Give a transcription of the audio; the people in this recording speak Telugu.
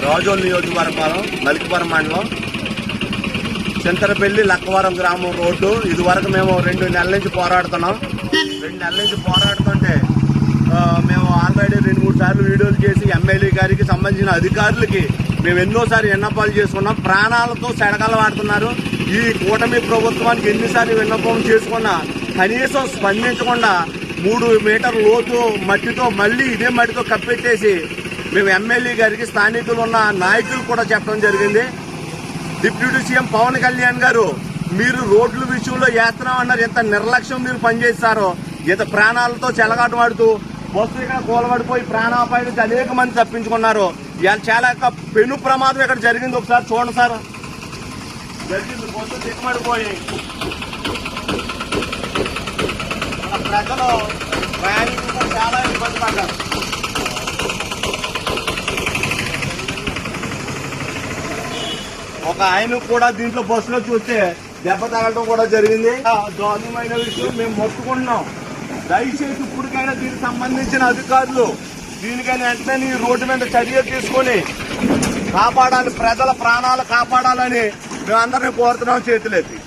రాజోల్ నియోజకవర్గం మలికిపురం మండలం చింతరపల్లి లక్కవరం గ్రామం రోడ్డు. ఇది వరకు మేము 2 నెలల నుంచి పోరాడుతున్నాం. 2 నెలల నుంచి పోరాడుతుంటే మేము ఆల్రెడీ 2-3 సార్లు వీడియోలు చేసి ఎమ్మెల్యే గారికి సంబంధించిన అధికారులకి మేము ఎన్నోసార్లు విన్నపాలు చేసుకున్నాం. ప్రాణాలతో సెడగలు వాడుతున్నారు. ఈ కూటమి ప్రభుత్వానికి ఎన్నిసార్లు విన్నపం చేసుకున్నా కనీసం స్పందించకుండా 3 మీటర్ల లోతు మట్టితో మళ్ళీ ఇదే మట్టితో కప్పెట్టేసి మేము ఎమ్మెల్యే గారికి స్థానికులు ఉన్న నాయకులు కూడా చెప్పడం జరిగింది. డిప్యూటీ సీఎం పవన్ కళ్యాణ్ గారు మీరు రోడ్ల విషయంలో చేస్తున్నామన్నారు. ఎంత నిర్లక్ష్యం మీరు పనిచేస్తారో, ఇంత ప్రాణాలతో చెలగాటమాడుతూ బస్సు ఇక్కడ కూలబడిపోయి ప్రాణాపాయం నుంచి అనేక మంది తప్పించుకున్నారు. ఇవాళ చాలా పెను ప్రమాదం ఇక్కడ జరిగింది. ఒకసారి చూడండి సార్, జరిగింది. బస్సు దిగబడిపోయి ప్రజలు ప్రయాణికులు చాలా ఇబ్బంది పడ్డారు. ఒక ఆయన కూడా దీంట్లో బస్సులో చూస్తే దెబ్బ తగలడం కూడా జరిగింది. దారుణమైన విషయం మేము మొత్తుకుంటున్నాం. దయచేసి ఇప్పటికైనా దీనికి సంబంధించిన అధికారులు దీనికైనా వెంటనే ఈ రోడ్డు మీద చర్య తీసుకొని కాపాడాలి, ప్రజల ప్రాణాలు కాపాడాలని మేమందరినీ కోరుతున్నాం చేతులెత్తి.